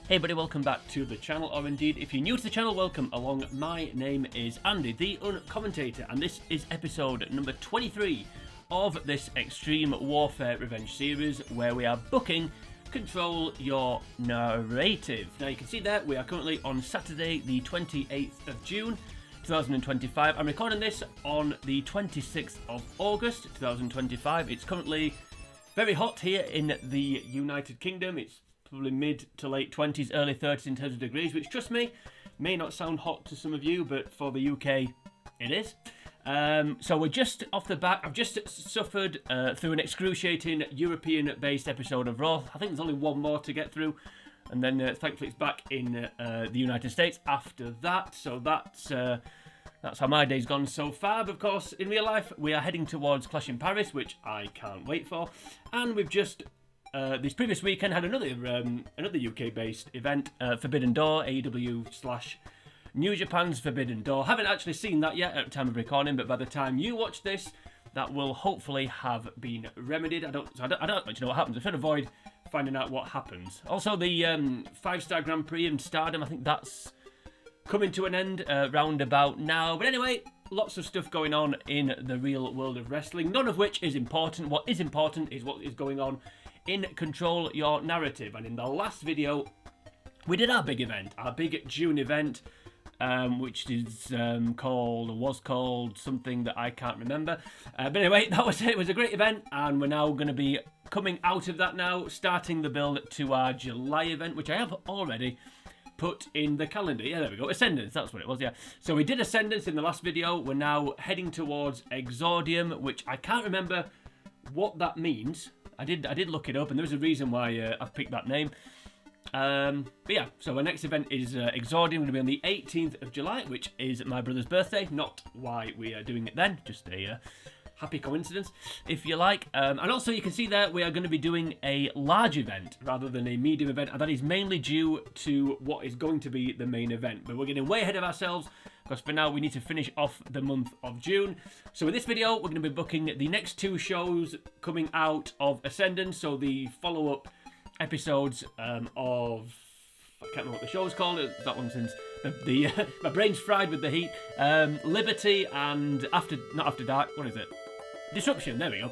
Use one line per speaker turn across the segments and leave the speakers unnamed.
Hey buddy, welcome back to the channel, or indeed, if you're new to the channel, welcome along. My name is Andy, the Uncommentator, and this is episode number 23 of this Extreme Warfare Revenge series, where we are booking Control Your Narrative. Now you can see there, we are currently on Saturday, the 28th of June, 2025. I'm recording this on the 26th of August, 2025. It's currently very hot here in the United Kingdom. It's probably mid to late 20s, early 30s in terms of degrees, which, trust me, may not sound hot to some of you, but for the UK, it is. So we're just off the bat. I've just suffered through an excruciating European-based episode of Raw. I think there's only one more to get through, and then thankfully it's back in the United States after that. So that's how my day's gone so far. But of course, in real life, we are heading towards Clash in Paris, which I can't wait for. And we've just this previous weekend had another UK-based event, Forbidden Door, AEW / New Japan's Forbidden Door. Haven't actually seen that yet at the time of recording, but by the time you watch this, that will hopefully have been remedied. I don't actually know what happens. I should avoid finding out what happens. Also, the 5-star Grand Prix in Stardom, I think that's coming to an end round about now. But anyway, lots of stuff going on in the real world of wrestling, none of which is important. What is important is what is going on in Control Your Narrative. And in the last video, we did our big event, our big June event, which is was called something that I can't remember. But anyway, that was it. It was a great event, and we're now going to be coming out of that now, starting the build to our July event, which I have already put in the calendar. Yeah, there we go. Ascendance, that's what it was, yeah. So we did Ascendance in the last video. We're now heading towards Exordium, which I can't remember what that means. I did look it up, and there's a reason why I've picked that name. But yeah, so our next event is Exordium, going to be on the 18th of July, which is my brother's birthday. Not why we are doing it then, just a happy coincidence, if you like. And also, you can see there, we are going to be doing a large event rather than a medium event, and that is mainly due to what is going to be the main event. But we're getting way ahead of ourselves, because for now we need to finish off the month of June. So in this video, we're going to be booking the next 2 shows coming out of Ascendance, so the follow-up episodes of, I can't remember what the show's called, that one since my brain's fried with the heat. Liberty and not After Dark, what is it? Disruption, there we go.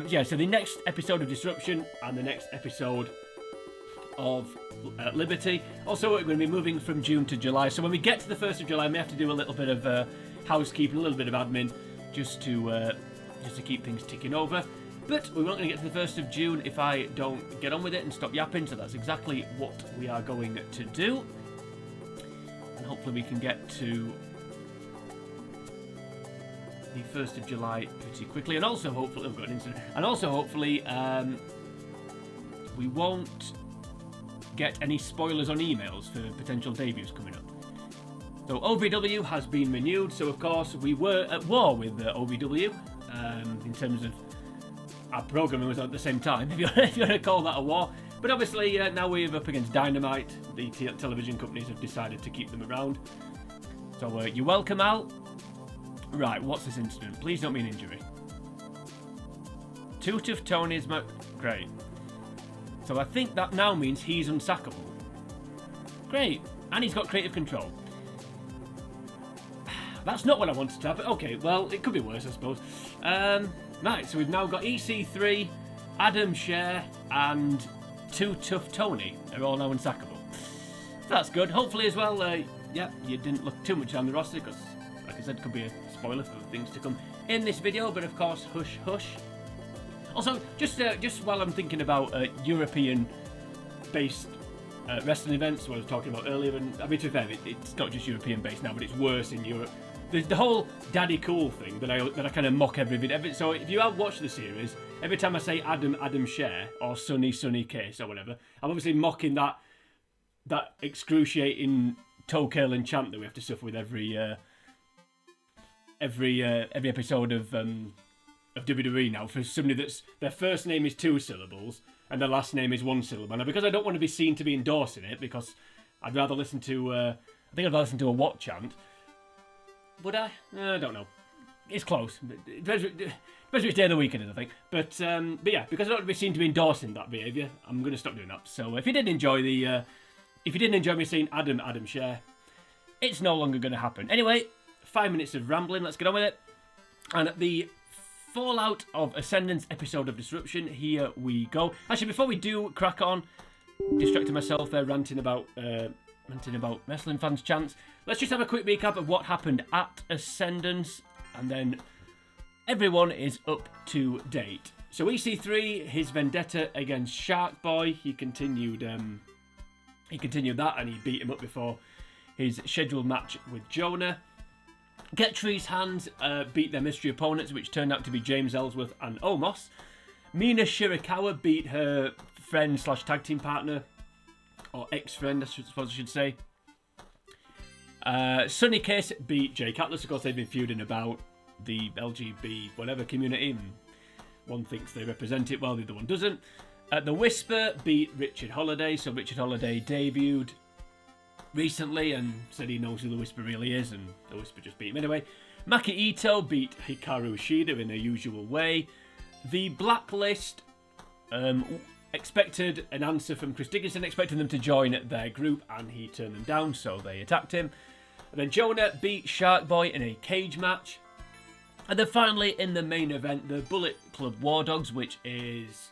Yeah, so the next episode of Disruption and the next episode of Liberty. Also, we're going to be moving from June to July, so when we get to the 1st of July, I may have to do a little bit of housekeeping, a little bit of admin, just to keep things ticking over. But we won't going to get to the 1st of June if I don't get on with it and stop yapping, so that's exactly what we are going to do. And hopefully we can get to the 1st of July pretty quickly. And also hopefully, I've got an incident. And also hopefully we won't get any spoilers on emails for potential debuts coming up. So OVW has been renewed, so of course we were at war with OVW in terms of our programming was at the same time, if you want to call that a war. But obviously, now we're up against Dynamite. The television companies have decided to keep them around. So you're welcome, Al. Right, what's this incident? Please don't be an injury. Too Tough Tony's great. So I think that now means he's unsackable. Great. And he's got creative control. That's not what I wanted to have. Okay, well, it could be worse, I suppose. Right, so we've now got EC3, Adam Scher, and Too Tough Tony are all now unsackable. So that's good. Hopefully as well, yeah, you didn't look too much down the roster, because, like I said, it could be a spoiler for things to come in this video, but of course, hush, hush. Also, just while I'm thinking about European-based wrestling events, what I was talking about earlier, and I mean, to be fair, it's not just European-based now, but it's worse in Europe. The whole Daddy Cool thing that I kind of mock every video. So if you have watched the series, every time I say Adam Scher or Sonny Case or whatever, I'm obviously mocking that excruciating toe curling chant that we have to suffer with every episode of WWE now, for somebody that's their first name is 2 syllables and their last name is 1 syllable. Now, because I don't want to be seen to be endorsing it, because I'd rather listen to I think I'd rather listen to a what chant. Would I? I don't know. It's close. Depends which day of the week it is, I think. But yeah, because I don't want to be seen to be endorsing that behaviour, I'm going to stop doing that. So if you did enjoy the if you didn't enjoy me saying Adam share, it's no longer going to happen. Anyway, 5 minutes of rambling, let's get on with it. And the fallout of Ascendance episode of Disruption, here we go. Actually, before we do crack on, distracting myself there, ranting about wrestling fans' chants, let's just have a quick recap of what happened at Ascendance, and then everyone is up to date. So EC3, his vendetta against Shark Boy, he continued that, and he beat him up before his scheduled match with Jonah. Get Tree's Hands beat their mystery opponents, which turned out to be James Ellsworth and Omos. Mina Shirakawa beat her friend / tag team partner, or ex-friend, I suppose I should say. Sunny Kiss beat Jake Atlas. Of course, they've been feuding about the LGB whatever community. One thinks they represent it while the other one doesn't. The Whisper beat Richard Holiday. So Richard Holiday debuted recently and said he knows who the Whisper really is, and the Whisper just beat him anyway. Maki Ito beat Hikaru Shida in their usual way. The Blacklist expected an answer from Chris Dickinson, expecting them to join their group, and he turned them down, so they attacked him. And then Jonah beat Shark Boy in a cage match. And then finally, in the main event, the Bullet Club War Dogs, which is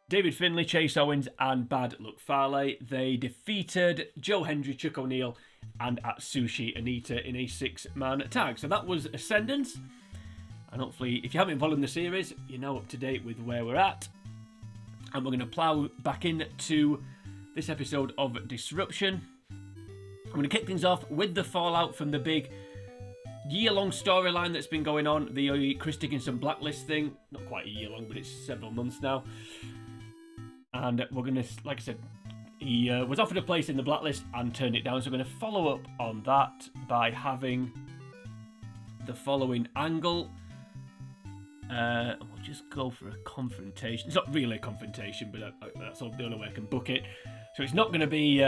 David Finlay, Chase Owens, and Bad Luck Fale. They defeated Joe Hendry, Chuck O'Neill, and Atsushi Anita in a 6-man tag. So that was Ascendance. And hopefully, if you haven't been following the series, you're now up to date with where we're at. And we're going to plough back into this episode of Disruption. I'm going to kick things off with the fallout from the big year-long storyline that's been going on, the Chris Dickinson Blacklist thing. Not quite a year long, but it's several months now. And we're going to, like I said, he was offered a place in the Blacklist and turned it down. So we're going to follow up on that by having the following angle. We'll just go for a confrontation. It's not really a confrontation, but that's the only way I can book it. So it's not going to be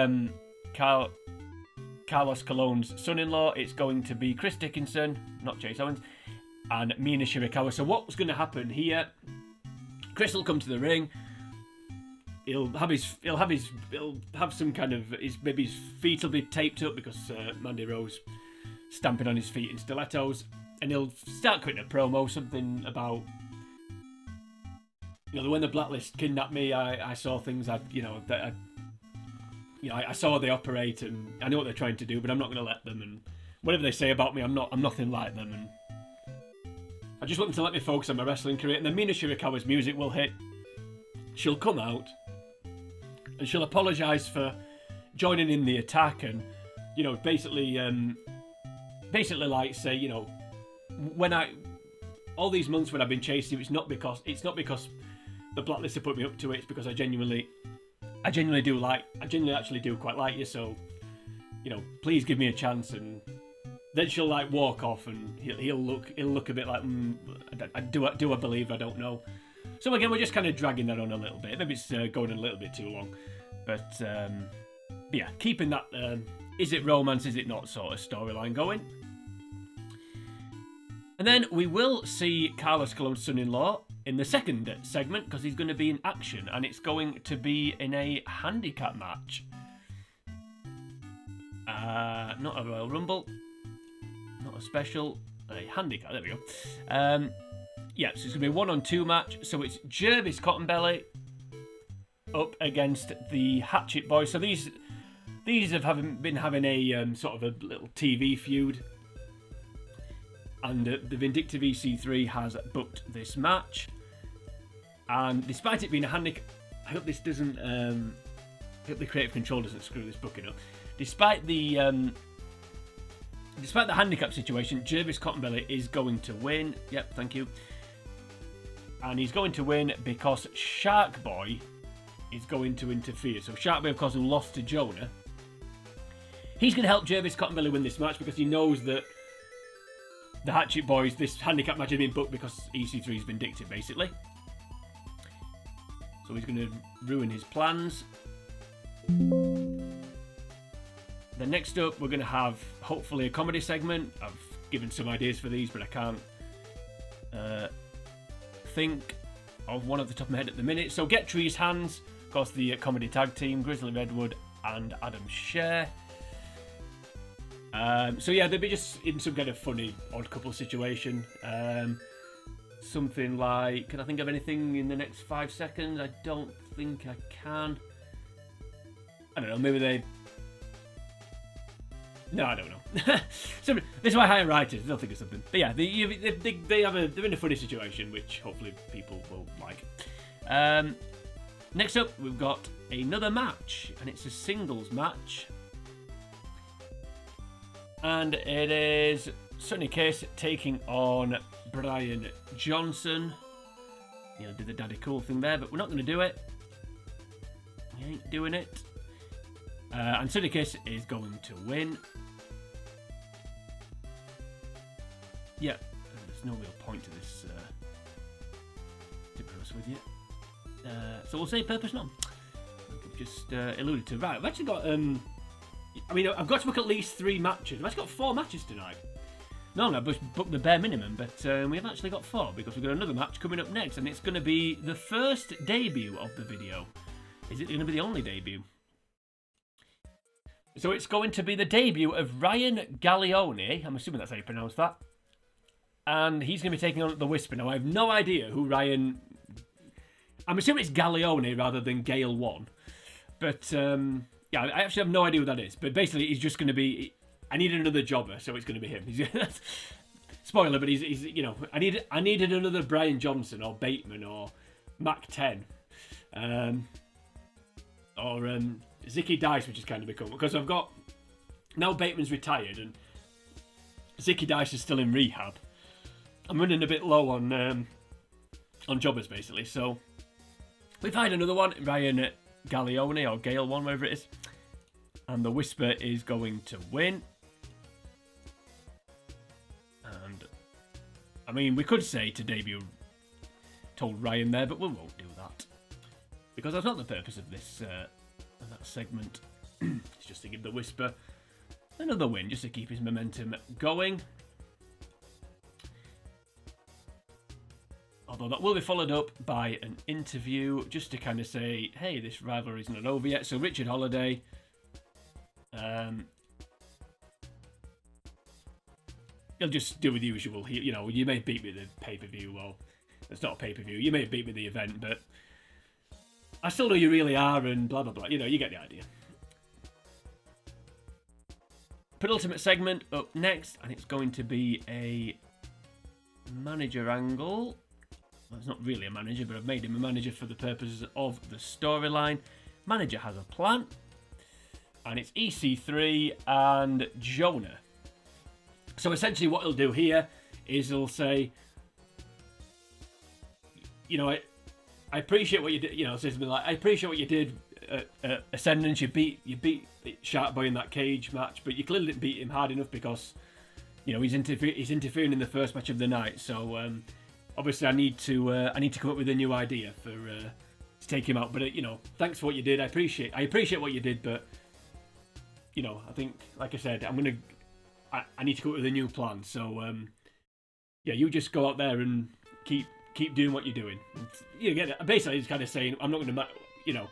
Carlos Colon's son-in-law. It's going to be Chris Dickinson, not Chase Owens, and Mina Shirakawa. So what's going to happen here? Chris will come to the ring. He'll have some kind of maybe his feet will be taped up because Mandy Rose stamping on his feet in stilettos, and he'll start cutting a promo, something about, when the Blacklist kidnapped me, I saw things I saw how they operate, and I know what they're trying to do, but I'm not going to let them, and whatever they say about me, I'm nothing like them, and I just want them to let me focus on my wrestling career. And then Mina Shirakawa's music will hit. She'll come out and she'll apologise for joining in the attack, and basically like say, when all these months when I've been chasing you, it's not because the Blacklist have put me up to it. It's because I genuinely actually do quite like you. So, please give me a chance. And then she'll like walk off, and he'll look a bit like, do I believe? I don't know. So again, we're just kind of dragging that on a little bit. Maybe it's going a little bit too long. But yeah, keeping that is it romance, is it not sort of storyline going. And then we will see Carlos Colon's son-in-law in the second segment, because he's going to be in action, and it's going to be in a handicap match. Not a Royal Rumble, not a special, a handicap, there we go. Yeah, so it's going to be a 1-on-2 match. So it's Jervis Cottonbelly up against the Hatchet Boys. So these have been having a sort of a little TV feud. And the Vindictive EC3 has booked this match. And despite it being a handicap, I hope this doesn't, I hope the creative control doesn't screw this booking up. Despite the handicap situation, Jervis Cottonbelly is going to win. Yep, thank you. And he's going to win because Shark Boy is going to interfere. So Shark Boy, of course, who lost to Jonah, he's going to help Jervis Cottonbelly win this match because he knows that the Hatchet Boys, this handicap match has been booked because EC3 is vindictive, basically. So he's going to ruin his plans. Then next up, we're going to have, hopefully, a comedy segment. I've given some ideas for these, but I can't think of one off the top of my head at the minute. So Get Tree's Hands, of course, the comedy tag team, Grizzly Redwood and Adam Scher. So yeah, they'll be just in some kind of funny odd couple situation. Something like, can I think of anything in the next 5 seconds? I don't think I can. I don't know, maybe they... No, I don't know. So, this is why I hire writers, they'll think of something. But yeah, they're in a funny situation, which hopefully people will like. Next up, we've got another match, and it's a singles match. And it is Sonny Case taking on Brian Johnson. You know, did the daddy cool thing there, but we're not going to do it. We ain't doing it. And Sonny Case is going to win. Yeah, there's no real point to this, to be honest with you. So we'll say purpose none. I've just alluded to. Right, I've actually got... I mean, I've got to book at least 3 matches. I've actually got 4 matches tonight. Normally I've just booked the bare minimum, but we have actually got 4 because we've got another match coming up next, and it's going to be the first debut of the video. Is it going to be the only debut? So it's going to be the debut of Ryan Gallione. I'm assuming that's how you pronounce that. And he's going to be taking on the Whisper. Now, I have no idea who Ryan... I'm assuming it's Gallione rather than Gale 1. But, yeah, I actually have no idea what that is. But basically, he's just going to be... I needed another jobber, so it's going to be him. Spoiler, but he's you know, I needed another Brian Johnson or Bateman or Mac 10. Or Zicky Dice, which has kind of become... Because I've got... Now Bateman's retired and Zicky Dice is still in rehab. I'm running a bit low on jobbers, basically. So we've hired another one, Ryan Gallione or Gale 1, whatever it is. And the Whisper is going to win. And, I mean, we could say to debut told Ryan there, but we won't do that. Because that's not the purpose of this that segment. It's just to give the Whisper another win, just to keep his momentum going. Although that will be followed up by an interview, just to kind of say, hey, this rivalry's not over yet. So Richard Holiday... he'll just do with the usual. You know, you may beat me at the pay-per-view. Well, it's not a pay-per-view. You may beat me at the event, but I still know you really are, and blah blah blah. You know, you get the idea. Penultimate segment up next, and it's going to be a manager angle. Well, it's not really a manager, but I've made him a manager for the purposes of the storyline. Manager has a plan. And it's EC3 and Jonah. So essentially what he'll do here is he'll say, you know, I appreciate what you did, you know, says something like, I appreciate what you did at Ascendance. You beat Shark Boy in that cage match, but you clearly didn't beat him hard enough because, you know, he's interfering in the first match of the night. So obviously I need to come up with a new idea for to take him out. But you know, thanks for what you did. I appreciate what you did, but you know, I think, like I said, I need to come up with a new plan. So, yeah, you just go out there and keep doing what you're doing. You get it. Basically, it's kind of saying, I'm not going to, you know,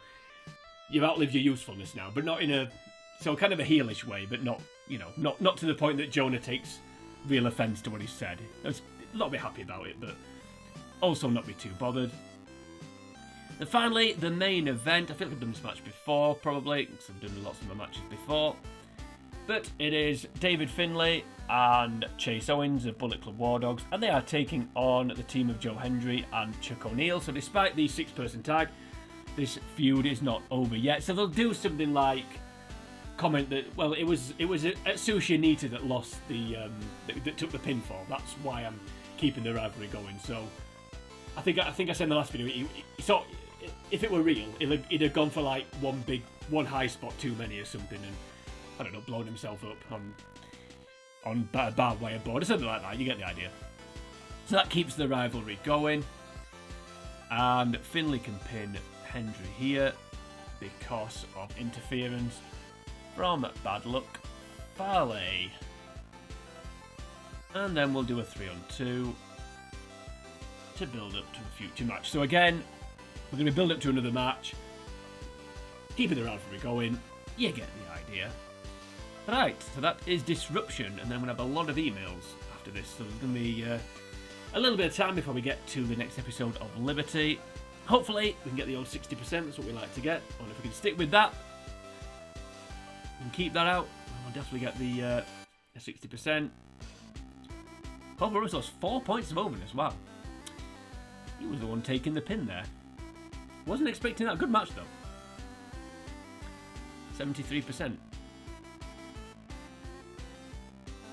you've outlived your usefulness now, but not in a, so kind of a heelish way, but not, you know, not to the point that Jonah takes real offence to what he said. I was a little bit happy about it, but also not be too bothered. And finally, the main event. I feel like I've done this match before, probably, because I've done lots of my matches before. But it is David Finlay and Chase Owens of Bullet Club War Dogs, and they are taking on the team of Joe Hendry and Chuck O'Neill. So despite the 6-person tag, this feud is not over yet. So they'll do something like comment that, well, it was Atsushi Onita that lost that took the pinfall. That's why I'm keeping the rivalry going. So I think I said in the last video, he sort. If it were real, he'd have gone for like one high spot too many or something, and I don't know, blown himself up on barbed wire board or something like that. You get the idea. So that keeps the rivalry going, and Finlay can pin Hendry here because of interference from Bad Luck Fale. And then we'll do a 3-on-2 to build up to a future match. So again, we're going to build up to another match, keeping the rivalry going. You get the idea. Right, so that is Disruption, and then we'll have a lot of emails after this, so there's going to be a little bit of time before we get to the next episode of Liberty. Hopefully, we can get the old 60%, that's what we like to get, and if we can stick with that, and keep that out, we'll definitely get the 60%. Bob Roberts lost 4 points of overness, wow. He was the one taking the pin there. Wasn't expecting that. Good match, though. 73%.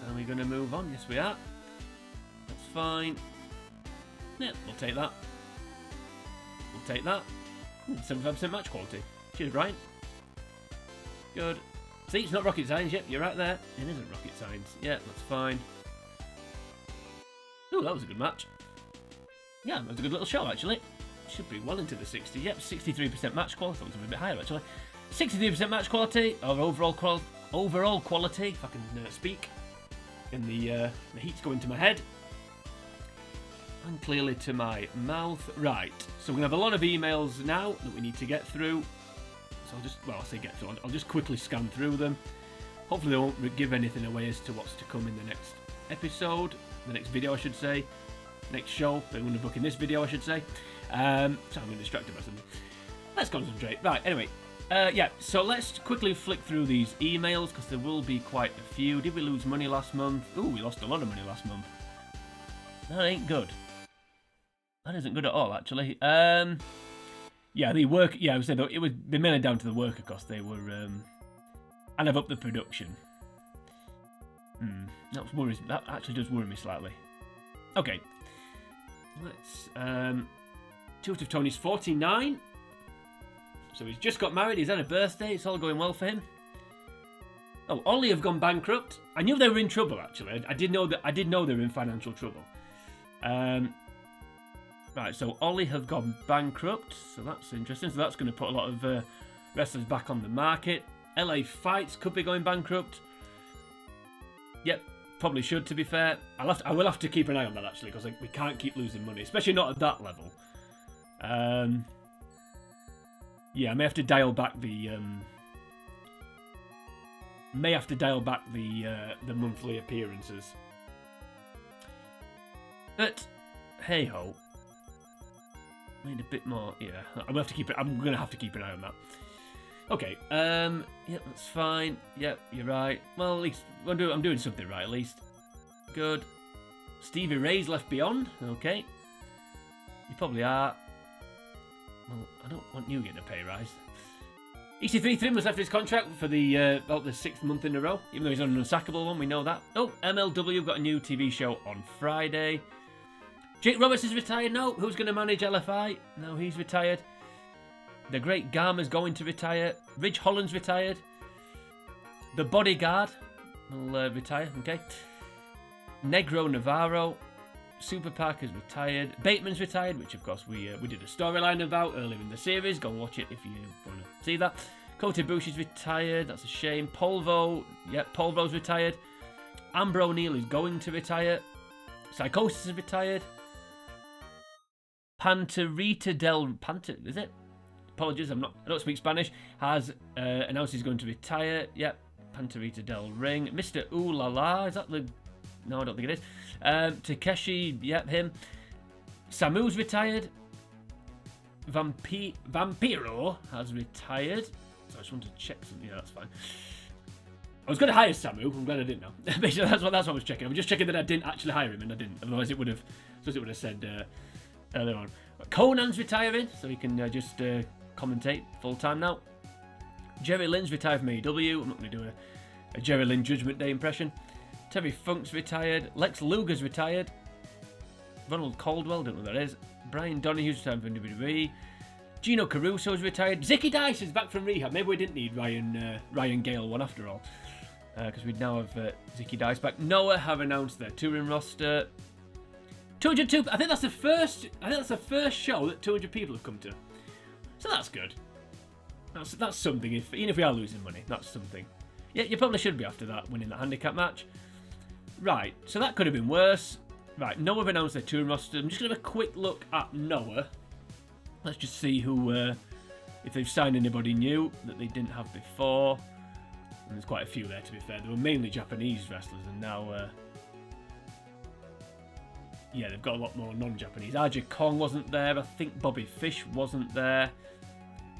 Are we going to move on? Yes, we are. That's fine. Yeah, we'll take that. We'll take that. 75% match quality. Cheers, Ryan. Good. See, it's not rocket science. Yep, you're right there. It isn't rocket science. Yeah, that's fine. Oh, that was a good match. Yeah, that was a good little show, actually. Should be well into the 60s. Yep, 63% match quality. I thought it was a bit higher, actually. 63% match quality, or overall quality, if I can speak. And the heat's going to my head. And clearly to my mouth. Right, so we're going to have a lot of emails now that we need to get through. So I'll say get through. I'll just quickly scan through them. Hopefully they won't give anything away as to what's to come in the next episode. The next video, I should say. Next show. They're going to book in this video, I should say. So I'm going to distract by something. Let's concentrate. Right, anyway. Yeah, so let's quickly flick through these emails, because there will be quite a few. Did we lose money last month? Ooh, we lost a lot of money last month. That ain't good. That isn't good at all, actually. Yeah, the work. Yeah, I would say though it was mainly down to the worker cost. They were, and I've upped the production. That actually does worry me slightly. Okay, let's. Tutor of Tony's 49. So he's just got married, he's had a birthday, it's all going well for him. Oh, Ollie have gone bankrupt. I knew they were in trouble, actually. I did know they were in financial trouble. Right, so Ollie have gone bankrupt, so that's interesting. So that's going to put a lot of wrestlers back on the market. LA Fights could be going bankrupt. Yep, probably should, to be fair. I will have to keep an eye on that, actually, because we can't keep losing money, especially not at that level. Yeah, I may have to dial back the monthly appearances. But hey ho, need a bit more. Yeah, I'm gonna have to keep an eye on that. Okay. Yep, that's fine. Yep, you're right. Well, at least I'm doing something right. At least. Good. Stevie Ray's left beyond. Okay. You probably are. Well, I don't want you getting a pay rise. EC3 Thin was left his contract for the about the 6th month in a row, even though he's on an unsackable one, we know that. Oh, MLW got a new TV show on Friday. Jake Roberts is retired. No, who's going to manage LFI? No, he's retired. The Great Garma's going to retire. Ridge Holland's retired. The Bodyguard will retire, okay. Negro Navarro. Super Park is retired. Bateman's retired, which of course we did a storyline about earlier in the series. Go and watch it if you want to see that. Kota Ibushi's retired. That's a shame. Polvo, yep, Polvo's retired. Amber O'Neil is going to retire. Psychosis is retired. Is it? Apologies, I don't speak Spanish. Has announced he's going to retire. Yep, Panterita Del Ring. Mr. Ooh La La, is that the? No, I don't think it is. Takeshi, yep, him. Samu's retired. Vampiro has retired. So I just want to check something. Yeah, that's fine. I was going to hire Samu. I'm glad I didn't know. Basically, that's what I was checking. I was just checking that I didn't actually hire him, and I didn't. Otherwise, it would have said earlier on. Conan's retiring, so he can just commentate full time now. Jerry Lynn's retired from AEW. I'm not going to do a Jerry Lynn Judgment Day impression. Terry Funk's retired. Lex Luger's retired. Ronald Caldwell, don't know who that is. Brian Donahue's retired from WWE. Gino Caruso's retired. Zicky Dice is back from rehab. Maybe we didn't need Ryan Gale one after all, because we now have Zicky Dice back. Noah have announced their touring roster. 202. I think that's the first show that 200 people have come to. So that's good. That's something. Even if we are losing money, that's something. Yeah, you probably should be after that, winning that handicap match. Right, so that could have been worse. Right, Noah have announced their touring roster. I'm just going to have a quick look at Noah. Let's just see who if they've signed anybody new that they didn't have before. And there's quite a few there, to be fair. They were mainly Japanese wrestlers, and now, yeah, they've got a lot more non-Japanese. RJ Kong wasn't there. I think Bobby Fish wasn't there.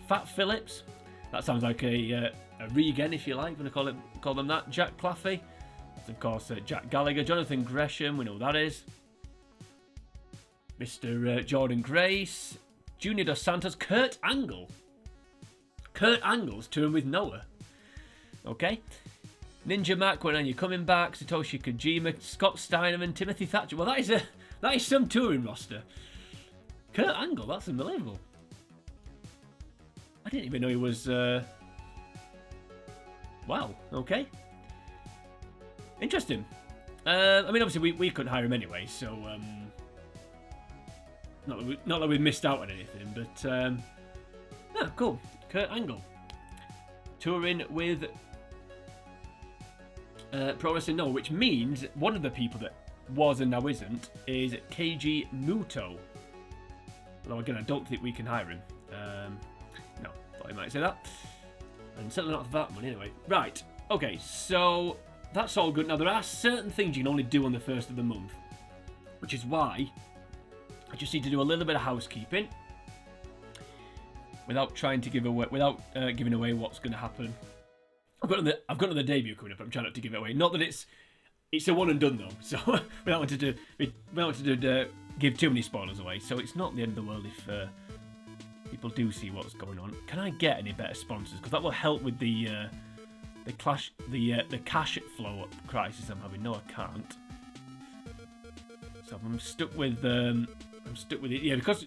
Fat Phillips. That sounds like a Regan, if you like, when I call them that. Jack Claffey. That's, of course, Jack Gallagher. Jonathan Gresham, we know who that is. Mr. Jordan Grace. Junior Dos Santos. Kurt Angle. Kurt Angle's touring with Noah. Okay. Ninja Mac, when are you coming back? Satoshi Kojima, Scott Steinerman, Timothy Thatcher. Well, that is some touring roster. Kurt Angle, that's unbelievable. I didn't even know he was. Wow. Okay. Interesting. I mean, obviously we couldn't hire him anyway, so not that we missed out on anything, but no, cool. Kurt Angle touring with Pro Wrestling Noah, which means one of the people that was and now isn't is Keiji Muto. Although again, I don't think we can hire him. No, thought I might say that. And certainly not for that one anyway. Right, okay, so that's all good. Now there are certain things you can only do on the first of the month, which is why I just need to do a little bit of housekeeping without trying to give away, giving away what's going to happen. I've got another debut coming up. I'm trying not to give it away. Not that it's a one and done though. So we don't want to give too many spoilers away. So it's not the end of the world if people do see what's going on. Can I get any better sponsors? Because that will help with the cash flow crisis I'm having. No, I can't. So I'm stuck with it. Yeah, because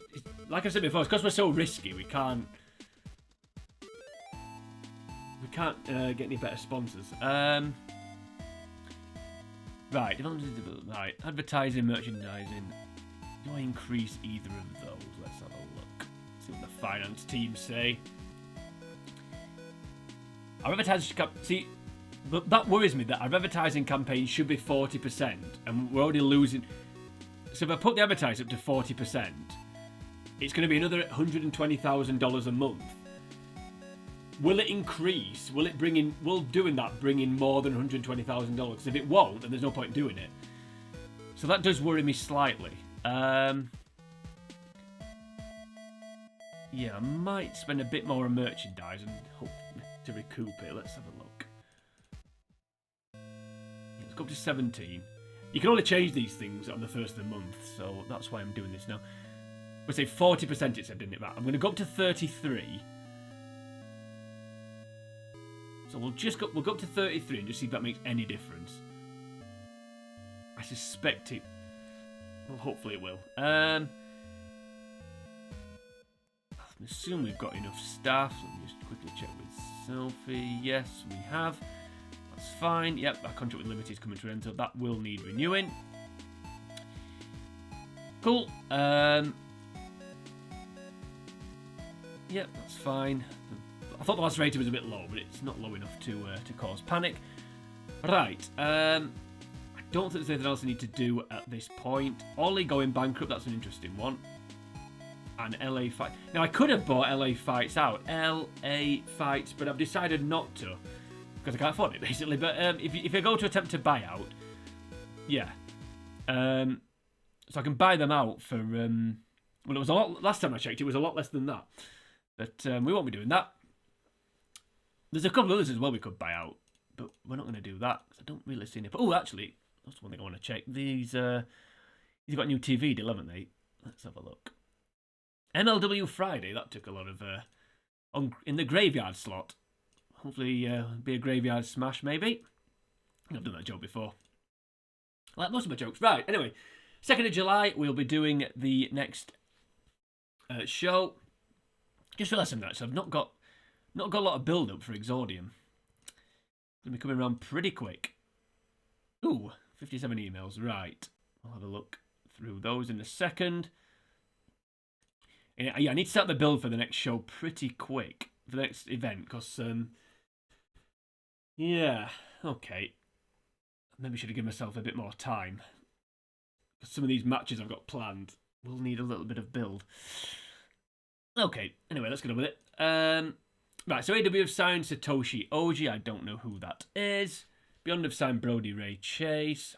like I said before, because we're so risky, we can't get any better sponsors. Right, advertising, merchandising. Do I increase either of those? Let's have a look. See what the finance team say. Our advertising that worries me that our advertising campaign should be 40%, and we're already losing. So if I put the advertising up to 40%, it's going to be another $120,000 a month. Will it increase? Will it bring in? Will doing that bring in more than $120,000? Because if it won't, then there's no point in doing it. So that does worry me slightly. Yeah, I might spend a bit more on merchandise and hope to recoup it. Let's have a look. Let's go up to 17. You can only change these things on the first of the month, so that's why I'm doing this now. We'll say 40% it said, didn't it? Right, I'm going to go up to 33. So we'll go up to 33 and just see if that makes any difference. I suspect it. Well, hopefully it will. I assume we've got enough staff. Let me just quickly check with Sophie. Yes, we have. That's fine. Yep, our contract with Liberty is coming to an end, so that will need renewing. Cool. Yep, that's fine. I thought the last rating was a bit low, but it's not low enough to cause panic. Right. I don't think there's anything else I need to do at this point. Ollie going bankrupt, that's an interesting one. And LA Fight. Now, I could have bought LA Fights out. LA Fights, but I've decided not to. Because I can't afford it, basically. But if I go to attempt to buy out, yeah. So I can buy them out for... well, it was a lot... Last time I checked, it was a lot less than that. But we won't be doing that. There's a couple of others as well we could buy out. But we're not going to do that. Because I don't really see any... Oh, actually, that's one thing I want to check. These got a new TV deal, haven't they? Let's have a look. MLW Friday, that took a lot of... in the graveyard slot. Hopefully be a graveyard smash, maybe. I've done that joke before. Like most of my jokes. Right, anyway. 2nd of July, we'll be doing the next show. Just realised something, actually. I've not got a lot of build-up for Exordium. Going to be coming around pretty quick. Ooh, 57 emails. Right. I'll have a look through those in a second. Yeah, I need to start the build for the next show pretty quick. For the next event, because... yeah, okay. Maybe I should have given myself a bit more time. Because some of these matches I've got planned will need a little bit of build. Okay, anyway, let's get on with it. Right, so AW have signed Satoshi Oji. I don't know who that is. Beyond have signed Brody Ray Chase.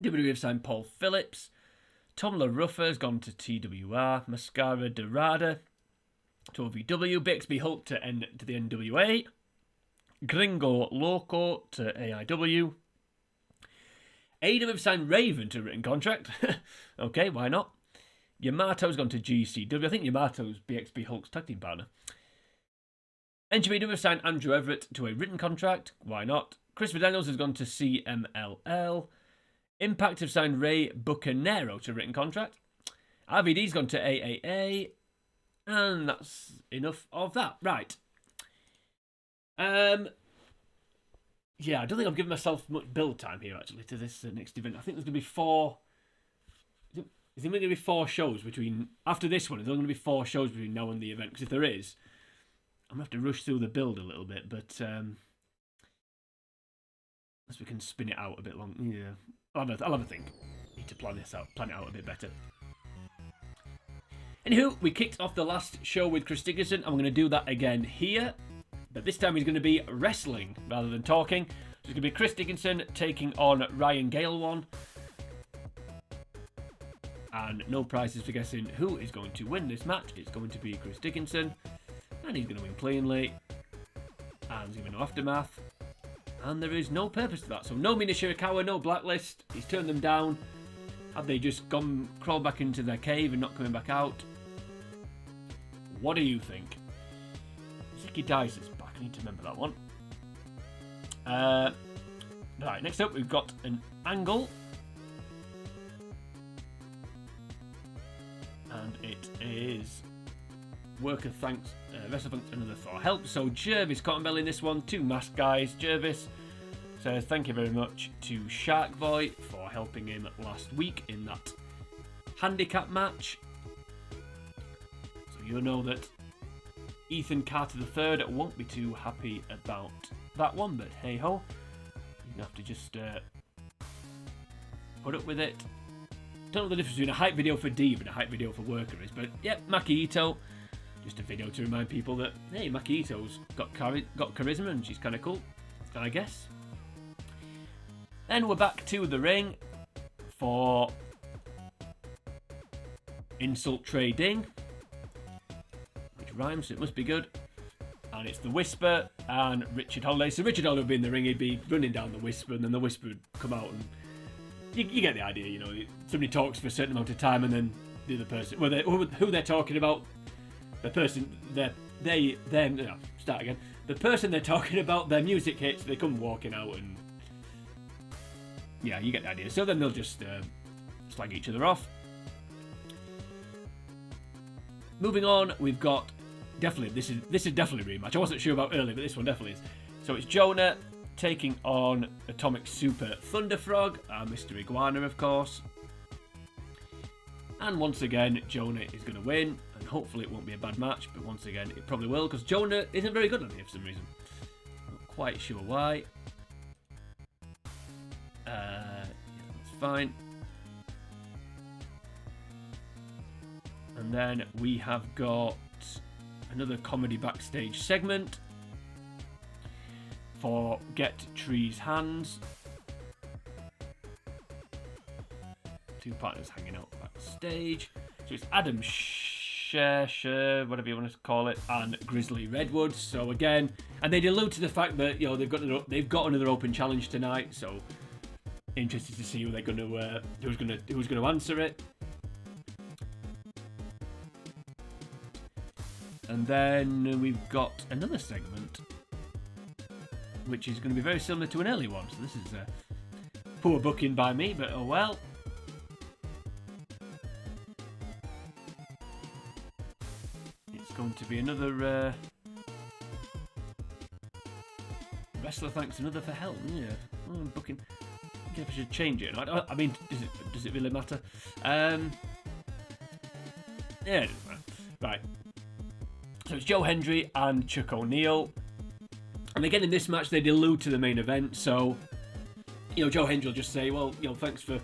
WWE have signed Paul Phillips. Tom LaRuffa has gone to TWR. Mascara Dorada to OVW. Bixby Hulk to the NWA. Gringo Loco to AIW. AW have signed Raven to a written contract. Okay, why not? Yamato's gone to GCW. I think Yamato's BXB Hulk's tag team partner. NGPW have signed Andrew Everett to a written contract. Why not? Chris Daniels has gone to CMLL. Impact have signed Ray Bucanero to a written contract. RVD's gone to AAA. And that's enough of that. Right. Yeah, I don't think I've given myself much build time here, actually, to this next event. I think there's going to be 4... Is there going to be 4 shows between... After this one, there's only going to be 4 shows between now and the event. Because if there is, I'm going to have to rush through the build a little bit. But... unless we can spin it out a bit long. Yeah. I'll have a think. Need to plan it out a bit better. Anywho, we kicked off the last show with Chris Dickinson. I'm going to do that again here. But this time he's going to be wrestling rather than talking. So it's going to be Chris Dickinson taking on Ryan Gale. And no prizes for guessing who is going to win this match. It's going to be Chris Dickinson. And he's going to win cleanly. And there's going to be no aftermath. And there is no purpose to that. So no Mina Shirakawa, no blacklist. He's turned them down. Have they just crawled back into their cave and not coming back out? What do you think? Zicky Dice is back. I need to remember that one. Right, next up we've got an angle. And it is Worker thanks Wrestler thanks another for help. So Jervis Cottonbell in this one. 2 masked guys. Jervis says thank you very much to Shark Boy for helping him last week in that handicap match. So you'll know that Ethan Carter III won't be too happy about that one, but hey ho, you have to just put up with it. Don't know the difference between a hype video for Dave and a hype video for Worker is, but yep, Maki Ito. Just a video to remind people that hey, Maki Ito's got charisma and she's kind of cool, I guess. Then we're back to the ring for Insult Trading, which rhymes, so it must be good. And it's the Whisper and Richard Holiday. So Richard Holiday would be in the ring, he'd be running down the Whisper, and then the Whisper would come out, and you get the idea, you know. Somebody talks for a certain amount of time, and then the other person, who they're talking about, the person, start again. The person they're talking about, their music hits, they come walking out, and yeah, you get the idea. So then they'll just slag each other off. Moving on, we've got definitely this is definitely a rematch. I wasn't sure about earlier, but this one definitely is. So it's Jonah taking on Atomic Super Thunderfrog, Mr. Iguana, of course. And once again, Jonah is going to win, and hopefully it won't be a bad match. But once again, it probably will, because Jonah isn't very good on here for some reason. Not quite sure why. Yeah, that's fine. And then we have got another comedy backstage segment for Get Tree's Hands. 2 partners hanging out backstage. So it's Adam Sher, whatever you want to call it, and Grizzly Redwood. So again, and they allude to the fact that, you know, they've got another open challenge tonight. So interested to see who they're gonna who's gonna answer it. And then we've got another segment, which is going to be very similar to an early one. So this is poor booking by me, but oh well. It's going to be another wrestler thanks another for help. Yeah, booking. I guess I should change it. I mean, does it really matter? Yeah, it doesn't matter. Right. So it's Joe Hendry and Chuck O'Neill. And again, in this match, they allude to the main event. So, you know, Joe Hendry will just say, well, you know, thanks for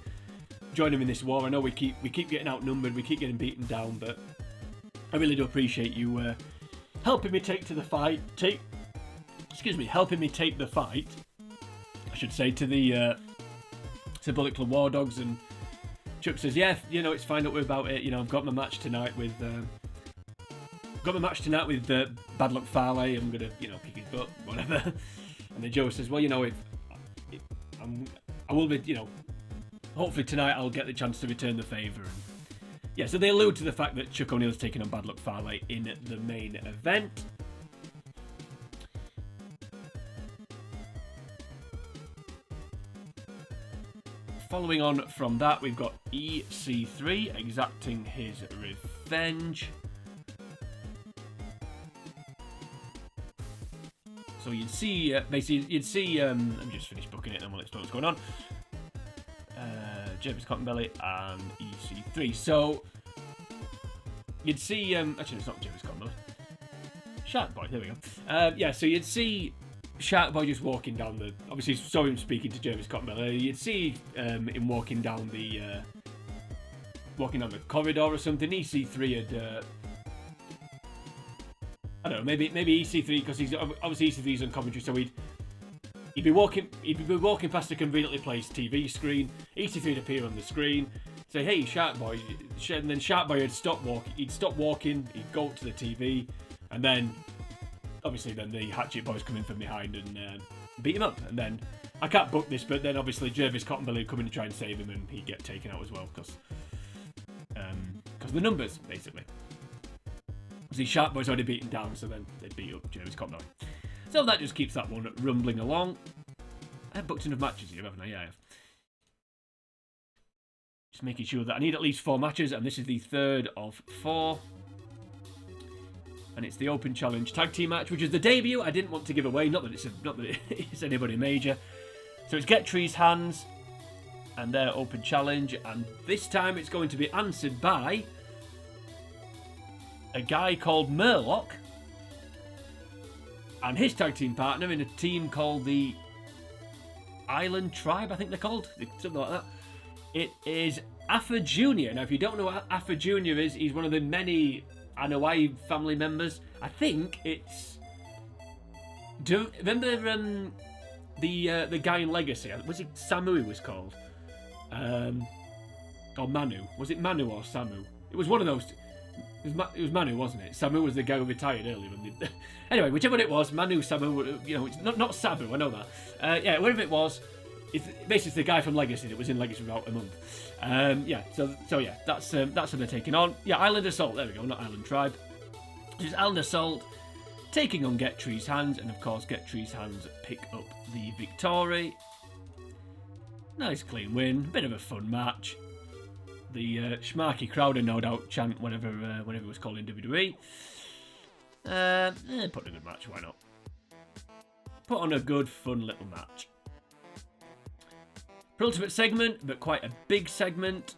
joining me in this war. I know we keep getting outnumbered, we keep getting beaten down, but I really do appreciate you helping me take the fight. Helping me take the fight. I should say to the Bullet Club War Dogs, and Chuck says, "Yeah, you know, it's fine. Don't worry about it. You know, I've got my match tonight with Bad Luck Fale. I'm gonna, you know, kick his butt, whatever." And then Joe says, "Well, you know, I will be, you know, hopefully tonight I'll get the chance to return the favour." And yeah, so they allude to the fact that Chuck O'Neill's taking on Bad Luck Fale in the main event. Following on from that, we've got EC3 exacting his revenge. So you'd see, basically, let me just finish booking it and we'll explain what's going on. James Cottonbelly and EC3. So you'd see, actually it's not James Cottonbelly. Shark Boy, there we go. Yeah, so you'd see Shark Boy just walking down the, obviously saw him speaking to James Cottonbelly. You'd see him walking down the corridor or something. EC3 had, I don't know, maybe EC3, because he's obviously EC3's on commentary, so he'd be walking past a conveniently placed TV screen. EC3 would appear on the screen, say, "Hey, Shark Boy," and then Shark Boy would stop walking. He'd go up to the TV, and then obviously then the Hatchet Boys come in from behind and beat him up. And then I can't book this, but then obviously Jervis Cottonbelly would come in and try and save him, and he'd get taken out as well because the numbers basically. The Shark Boys already beaten down, so then they'd beat up James Cottonbelly. So that just keeps that one rumbling along. I've booked enough matches here, haven't I? Yeah, I have. Just making sure that I need at least 4 matches, and this is the third of 4. And it's the Open Challenge Tag Team match, which is the debut. I didn't want to give away, not that it's anybody major. So it's Get Tree's Hands and their Open Challenge, and this time it's going to be answered by a guy called Murloc and his tag team partner in a team called the Island Tribe, I think they're called, something like that. It is Afa Jr. Now, if you don't know what Afa Jr. is, he's one of the many Anoa'i family members. I think it's... remember the guy in Legacy? Was it Samu he was called? Or Manu. Was it Manu or Samu? It was one of those... It was Manu, wasn't it? Samu was the guy who retired earlier. Anyway, whichever it was, Manu, Samu, you know, it's not Sabu, I know that. Yeah, whatever it was, it's basically the guy from Legacy that was in Legacy for about a month. Yeah, so yeah, that's who they're taking on. Yeah, Island Assault, there we go, not Island Tribe. This is Island Assault taking on Get Tree's Hands, and of course Get Tree's Hands pick up the victory. Nice clean win, bit of a fun match. The schmarky crowd, no doubt, chant whatever it was called in WWE. Put on a good match, why not? Put on a good, fun little match. Penultimate segment, but quite a big segment.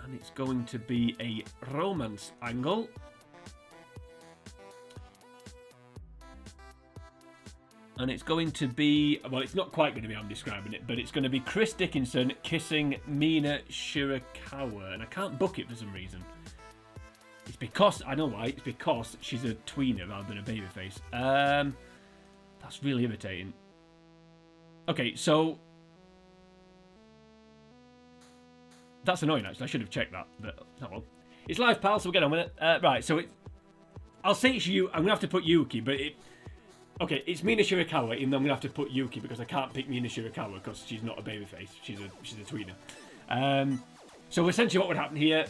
And it's going to be a romance angle. And it's going to be, well, it's not quite going to be, I'm describing it, but it's going to be Chris Dickinson kissing Mina Shirakawa. And I can't book it for some reason. It's because, I know why, it's because she's a tweener rather than a babyface. That's really irritating. Okay, so... That's annoying, actually. I should have checked that, but oh well. It's live, pal, so we'll get on with it. Right, so I'll say it's you. I'm going to have to put Yuki, but okay, it's Mina Shirakawa, even though I'm going to have to put Yuki because I can't pick Mina Shirakawa because she's not a babyface. She's a tweener. So essentially what would happen here,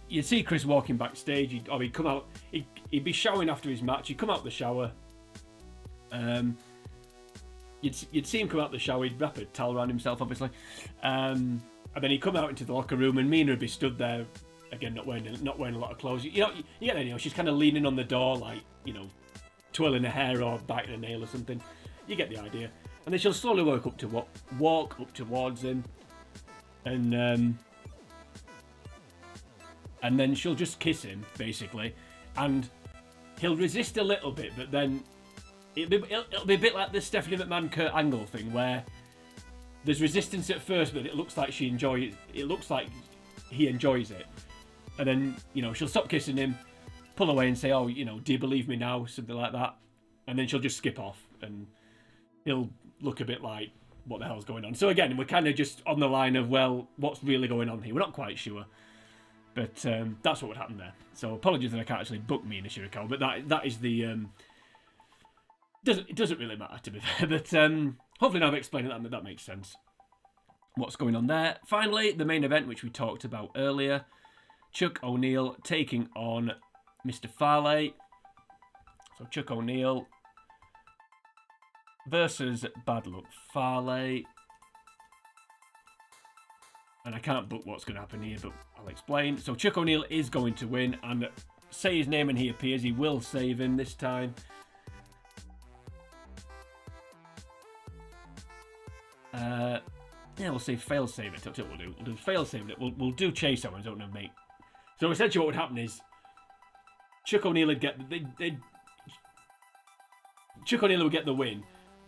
you'd see Chris walking backstage, he'd come out, he'd be showering after his match, he'd come out the shower, you'd see him come out the shower, he'd wrap a towel around himself, obviously, and then he'd come out into the locker room and Mina would be stood there, again, not wearing a lot of clothes. You get the idea, she's kind of leaning on the door, like, twirling her hair or biting a nail or something. You get the idea. And then she'll slowly walk up towards him, and then she'll just kiss him, basically, and he'll resist a little bit, but then it'll be a bit like the Stephanie McMahon Kurt Angle thing, where there's resistance at first, but it looks like he enjoys it, and then she'll stop kissing him, pull away and say, oh, you know, do you believe me now? Something like that. And then she'll just skip off and he'll look a bit like, what the hell's going on? So again, we're kind of just on the line of, well, what's really going on here? We're not quite sure. But that's what would happen there. So apologies that I can't actually book Mina Shirakawa, but that is the... It doesn't really matter, to be fair. But hopefully now I've explained it, that makes sense. What's going on there. Finally, the main event, which we talked about earlier. Chuck O'Neill taking on Mr. Farley. So Chuck O'Neill versus Bad Luck Farley. And I can't book what's going to happen here, but I'll explain. So Chuck O'Neill is going to win, and say his name and he appears. He will save him this time. Yeah, we'll say fail save it. That's what we'll do. We'll do fail save it. We'll do chase someone. Don't know, mate. So essentially, what would happen is Chuck O'Neill would get Chuck O'Neill would get the win.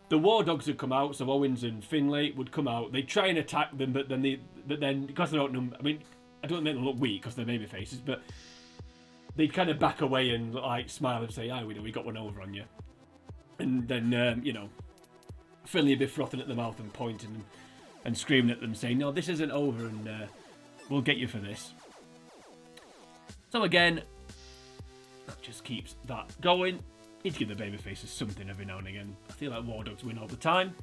The War Dogs would come out, so Owens and Finlay would come out. They'd try and attack them, but then because they're outnumbered, I mean, I don't make them look weak because they're baby faces, but they'd kind of back away and like smile and say, "Ah, we got one over on you." And then you know, Finlay would be frothing at the mouth and pointing and screaming at them, saying, "No, this isn't over, and we'll get you for this." So again, that just keeps that going. Need to give the baby faces something every now and again. I feel like War Dogs win all the time.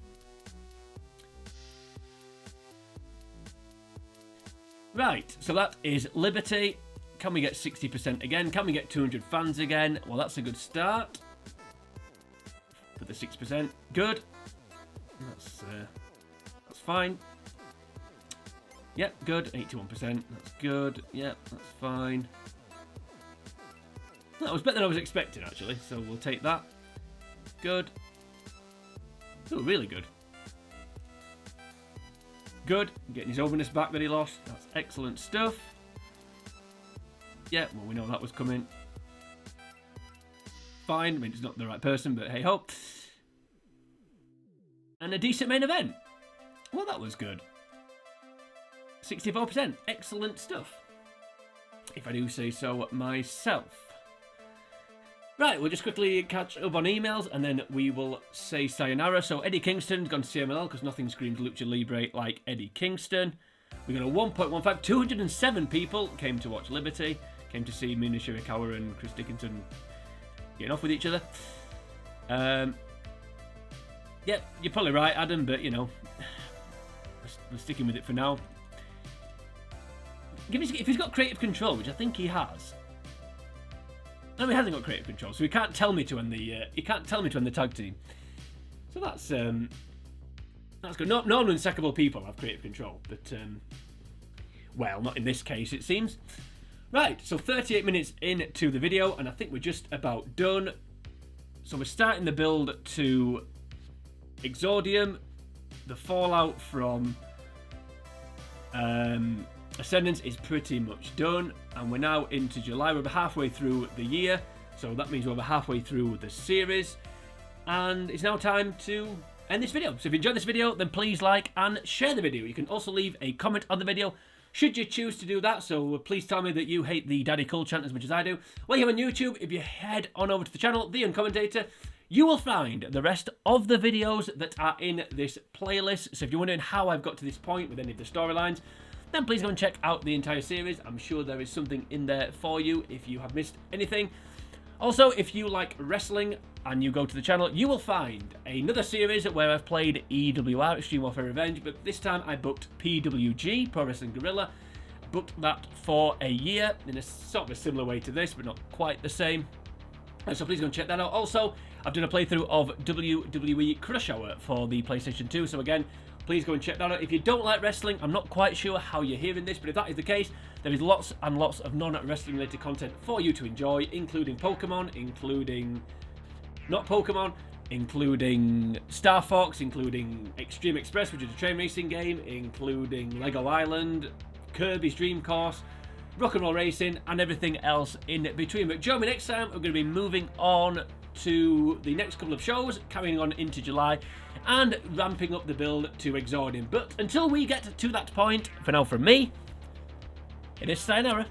Right, so that is Liberty. Can we get 60% again? Can we get 200 fans again? Well, that's a good start. For the 6%. Good. That's fine. Yep, good. 81%. That's good. Yep, that's fine. That was better than I was expecting, actually, so we'll take that. Good. Oh, really good. Good. Getting his openness back that he lost. That's excellent stuff. Yeah, well, we know that was coming. Fine. I mean, it's not the right person, but hey-ho. And a decent main event. Well, that was good. 64%. Excellent stuff. If I do say so myself. Right, we'll just quickly catch up on emails and then we will say sayonara. So Eddie Kingston's gone to CMLL because nothing screams Lucha Libre like Eddie Kingston. We got a 1.15. 207 people came to watch Liberty. Came to see Mina Shirakawa and Chris Dickinson getting off with each other. Yeah, you're probably right, Adam, but you know, we're sticking with it for now. If he's got creative control, which I think he has. No, he hasn't got creative control, so he can't tell me to end the tag team. So that's good. No unsackable people have creative control, but well, not in this case, it seems. Right, so 38 minutes into the video, and I think we're just about done. So we're starting the build to Exordium, the fallout from Ascendance is pretty much done, and we're now into July. We're about halfway through the year, so that means we're about halfway through the series, and it's now time to end this video. So if you enjoyed this video, then please like and share the video. You can also leave a comment on the video should you choose to do that, so please tell me that you hate the Daddy Cool chant as much as I do. While you're on YouTube, if you head on over to the channel, The Uncommentator, you will find the rest of the videos that are in this playlist. So if you're wondering how I've got to this point with any of the storylines, then please go and check out the entire series. I'm sure there is something in there for you if you have missed anything. Also, if you like wrestling and you go to the channel, you will find another series where I've played EWR, Extreme Warfare Revenge, but this time I booked PWG, Pro Wrestling Guerrilla. Booked that for a year in a sort of a similar way to this, but not quite the same. So please go and check that out. Also, I've done a playthrough of WWE Crush Hour for the PlayStation 2, so again, please go and check that out. If you don't like wrestling, I'm not quite sure how you're hearing this, but if that is the case, there is lots and lots of non-wrestling related content for you to enjoy, including Pokemon, including not Pokemon, including Star Fox, including Extreme Express, which is a train racing game, including Lego Island, Kirby's Dream Course, Rock and Roll Racing, and everything else in between. But join me next time. We're going to be moving on to the next couple of shows, carrying on into July, and ramping up the build to Exordium. But until we get to that point, for now from me, it is sayonara.